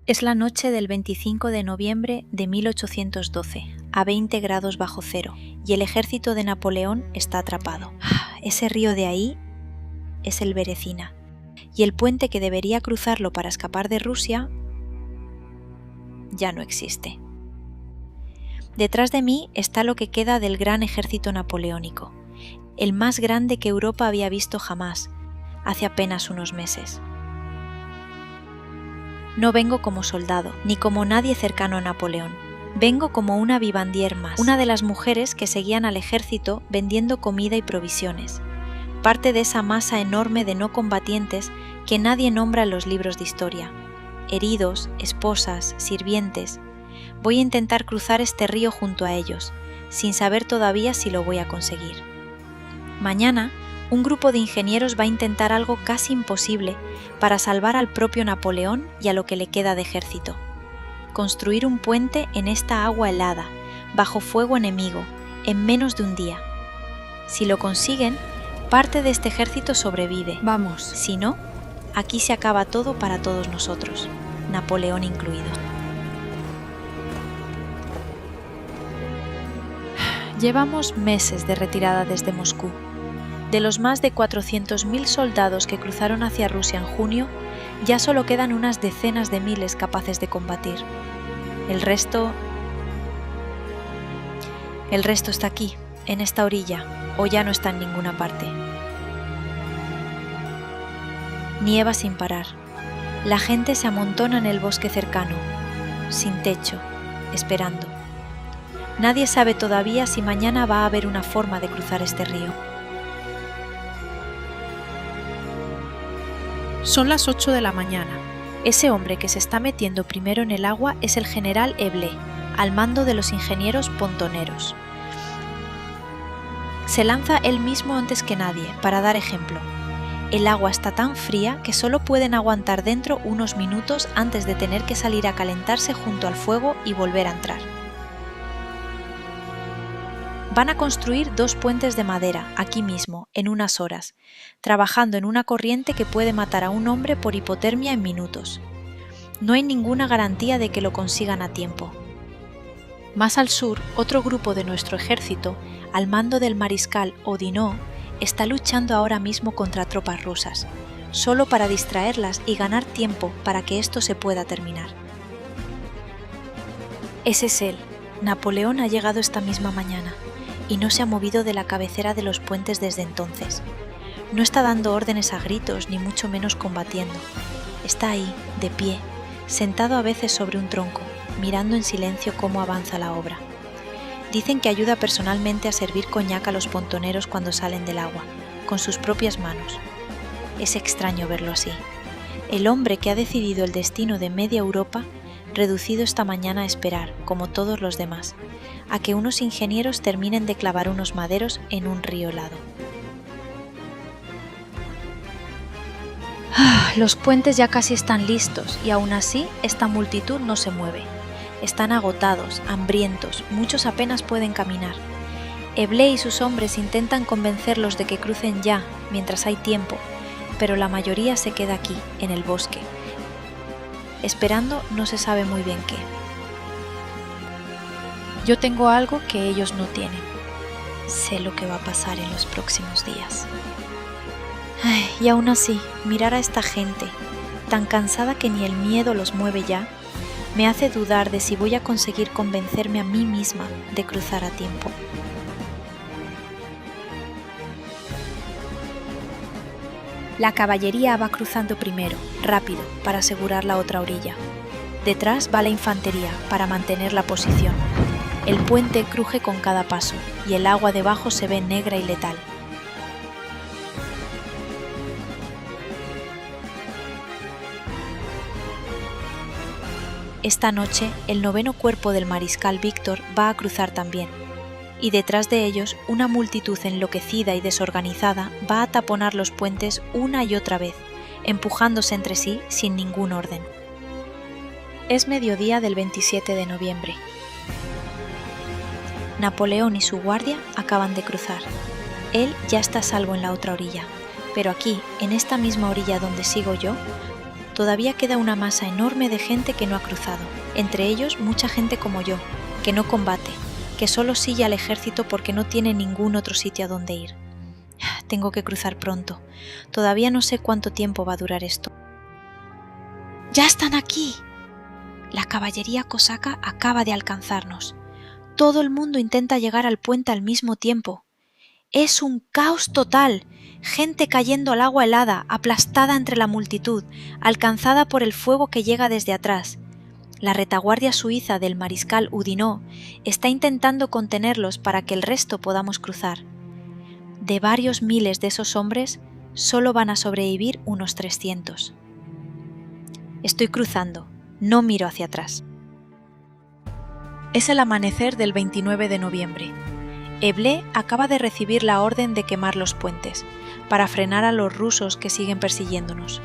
Es la noche del 25 de noviembre de 1812, a 20 grados bajo cero, y el ejército de Napoleón está atrapado. Ese río de ahí es el Beresina, y el puente que debería cruzarlo para escapar de Rusia ya no existe. Detrás de mí está lo que queda del gran ejército napoleónico, el más grande que Europa había visto jamás, hace apenas unos meses. No vengo como soldado, ni como nadie cercano a Napoleón. Vengo como una vivandière más, una de las mujeres que seguían al ejército vendiendo comida y provisiones, parte de esa masa enorme de no combatientes que nadie nombra en los libros de historia. Heridos, esposas, sirvientes. Voy a intentar cruzar este río junto a ellos, sin saber todavía si lo voy a conseguir. Mañana, un grupo de ingenieros va a intentar algo casi imposible para salvar al propio Napoleón y a lo que le queda de ejército. Construir un puente en esta agua helada, bajo fuego enemigo, en menos de un día. Si lo consiguen, parte de este ejército sobrevive. Vamos. Si no, aquí se acaba todo para todos nosotros, Napoleón incluido. Llevamos meses de retirada desde Moscú. De los más de 400.000 soldados que cruzaron hacia Rusia en junio, ya solo quedan unas decenas de miles capaces de combatir. El resto está aquí, en esta orilla, o ya no está en ninguna parte. Nieva sin parar. La gente se amontona en el bosque cercano, sin techo, esperando. Nadie sabe todavía si mañana va a haber una forma de cruzar este río. Son las 8 de la mañana. Ese hombre que se está metiendo primero en el agua es el general Eblé, al mando de los ingenieros pontoneros. Se lanza él mismo antes que nadie, para dar ejemplo. El agua está tan fría que solo pueden aguantar dentro unos minutos antes de tener que salir a calentarse junto al fuego y volver a entrar. Van a construir 2 puentes de madera, aquí mismo, en unas horas, trabajando en una corriente que puede matar a un hombre por hipotermia en minutos. No hay ninguna garantía de que lo consigan a tiempo. Más al sur, otro grupo de nuestro ejército, al mando del mariscal Oudinot, está luchando ahora mismo contra tropas rusas, solo para distraerlas y ganar tiempo para que esto se pueda terminar. Ese es él. Napoleón ha llegado esta misma mañana y no se ha movido de la cabecera de los puentes desde entonces. No está dando órdenes a gritos, ni mucho menos combatiendo. Está ahí, de pie, sentado a veces sobre un tronco, mirando en silencio cómo avanza la obra. Dicen que ayuda personalmente a servir coñac a los pontoneros cuando salen del agua, con sus propias manos. Es extraño verlo así. El hombre que ha decidido el destino de media Europa, reducido esta mañana a esperar, como todos los demás, a que unos ingenieros terminen de clavar unos maderos en un río helado. Los puentes ya casi están listos y aún así esta multitud no se mueve. Están agotados, hambrientos, muchos apenas pueden caminar. Eblé y sus hombres intentan convencerlos de que crucen ya, mientras hay tiempo, pero la mayoría se queda aquí, en el bosque, esperando no se sabe muy bien qué. Yo tengo algo que ellos no tienen. Sé lo que va a pasar en los próximos días. Y aún así, mirar a esta gente, tan cansada que ni el miedo los mueve ya, me hace dudar de si voy a conseguir convencerme a mí misma de cruzar a tiempo. La caballería va cruzando primero, rápido, para asegurar la otra orilla. Detrás va la infantería, para mantener la posición. El puente cruje con cada paso, y el agua debajo se ve negra y letal. Esta noche, el 9º cuerpo del mariscal Víctor va a cruzar también, y detrás de ellos una multitud enloquecida y desorganizada va a taponar los puentes una y otra vez, empujándose entre sí sin ningún orden. Es mediodía del 27 de noviembre. Napoleón y su guardia acaban de cruzar. Él ya está a salvo en la otra orilla, pero aquí, en esta misma orilla donde sigo yo, todavía queda una masa enorme de gente que no ha cruzado, entre ellos mucha gente como yo, que no combate, que solo sigue al ejército porque no tiene ningún otro sitio a donde ir. Tengo que cruzar pronto. Todavía no sé cuánto tiempo va a durar esto. ¡Ya están aquí! La caballería cosaca acaba de alcanzarnos. Todo el mundo intenta llegar al puente al mismo tiempo. Es un caos total. Gente cayendo al agua helada, aplastada entre la multitud, alcanzada por el fuego que llega desde atrás. La retaguardia suiza del mariscal Oudinot está intentando contenerlos para que el resto podamos cruzar. De varios miles de esos hombres, solo van a sobrevivir unos 300. Estoy cruzando, no miro hacia atrás. Es el amanecer del 29 de noviembre. Eblé acaba de recibir la orden de quemar los puentes, para frenar a los rusos que siguen persiguiéndonos.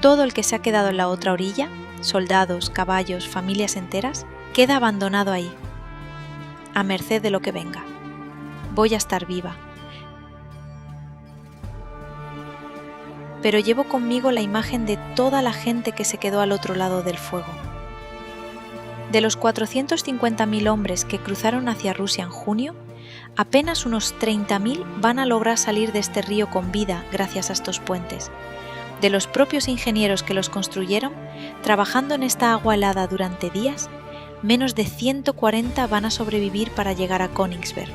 Todo el que se ha quedado en la otra orilla, soldados, caballos, familias enteras, queda abandonado ahí, a merced de lo que venga. Voy a estar viva. Pero llevo conmigo la imagen de toda la gente que se quedó al otro lado del fuego. De los 450.000 hombres que cruzaron hacia Rusia en junio, apenas unos 30.000 van a lograr salir de este río con vida gracias a estos puentes. De los propios ingenieros que los construyeron, trabajando en esta agua helada durante días, menos de 140 van a sobrevivir para llegar a Königsberg.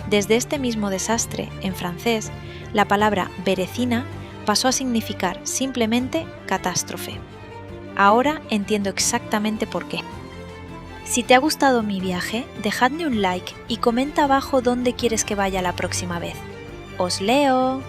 Desde este mismo desastre, en francés, la palabra berecina pasó a significar simplemente catástrofe. Ahora entiendo exactamente por qué. Si te ha gustado mi viaje, dejadme un like y comenta abajo dónde quieres que vaya la próxima vez. ¡Os leo!